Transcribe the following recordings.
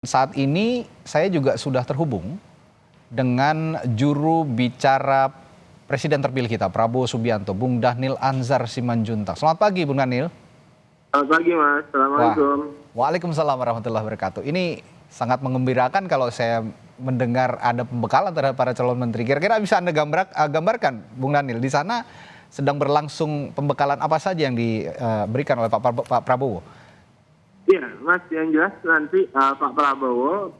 Saat ini saya juga sudah terhubung dengan juru bicara Presiden terpilih kita, Prabowo Subianto, Bung Dhanil Anzar Simanjuntak. Selamat pagi, Bung Dhanil. Selamat pagi, Mas. Assalamualaikum. Waalaikumsalam warahmatullahi wabarakatuh. Ini sangat mengembirakan kalau saya mendengar ada pembekalan terhadap para calon menteri. Kira-kira bisa Anda gambarkan, Bung Dhanil, di sana sedang berlangsung pembekalan apa saja yang diberikan oleh Pak Prabowo? Iya, Mas, yang jelas nanti Pak Prabowo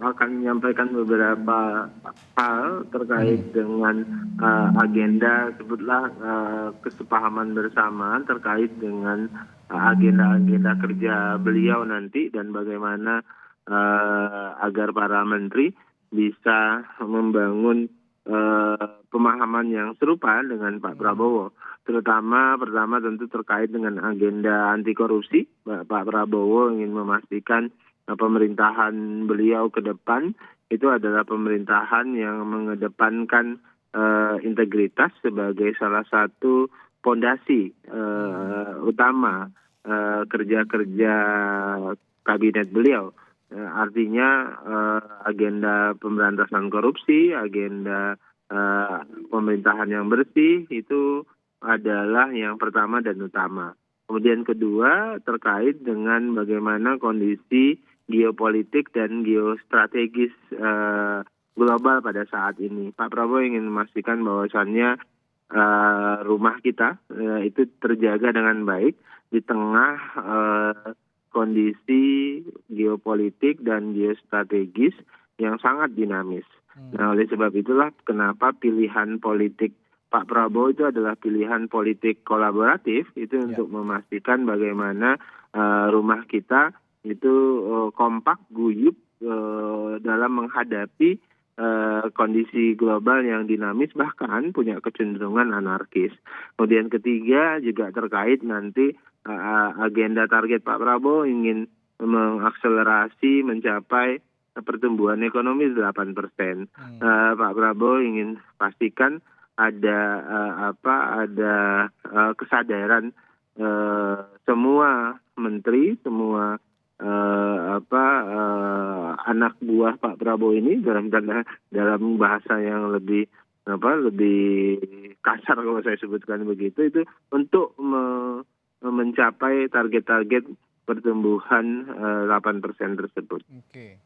akan menyampaikan beberapa hal terkait dengan agenda, sebutlah kesepahaman bersama terkait dengan agenda-agenda kerja beliau nanti dan bagaimana agar para menteri bisa membangun pemahaman yang serupa dengan Pak Prabowo. Terutama pertama tentu terkait dengan agenda anti korupsi. Pak Prabowo ingin memastikan pemerintahan beliau ke depan itu adalah pemerintahan yang mengedepankan integritas sebagai salah satu pondasi utama kerja-kerja kabinet beliau. Artinya agenda pemberantasan korupsi, agenda pemerintahan yang bersih itu adalah yang pertama dan utama. Kemudian kedua terkait dengan bagaimana kondisi geopolitik dan geostrategis global pada saat ini. Pak Prabowo ingin memastikan bahwasannya rumah kita itu terjaga dengan baik di tengah kondisi geopolitik dan geostrategis yang sangat dinamis. Nah, oleh sebab itulah kenapa pilihan politik Pak Prabowo itu adalah pilihan politik kolaboratif itu untuk memastikan bagaimana rumah kita itu kompak, guyup dalam menghadapi kondisi global yang dinamis bahkan punya kecenderungan anarkis. Kemudian ketiga juga terkait nanti agenda target Pak Prabowo ingin mengakselerasi mencapai pertumbuhan ekonomi 8%. Pak Prabowo ingin pastikan ada kesadaran semua menteri, semua anak buah Pak Prabowo ini dalam bahasa yang lebih kasar kalau saya sebutkan begitu, itu untuk mencapai target-target pertumbuhan 8% tersebut. Oke.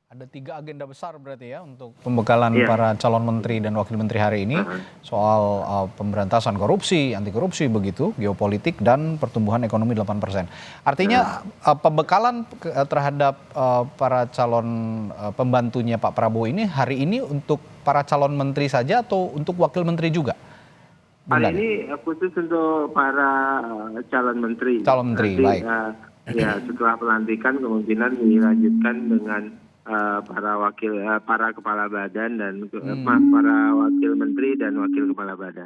Ada 3 agenda besar berarti ya untuk pembekalan para calon menteri dan wakil menteri hari ini. Soal pemberantasan korupsi, anti korupsi begitu, geopolitik dan pertumbuhan ekonomi 8%. Artinya pembekalan terhadap para calon pembantunya Pak Prabowo ini hari ini untuk para calon menteri saja atau untuk wakil menteri juga? Hari ini khusus untuk para calon menteri. Calon menteri, nanti, baik. Setelah pelantikan kemungkinan dilanjutkan dengan para kepala badan dan para wakil menteri dan wakil kepala badan.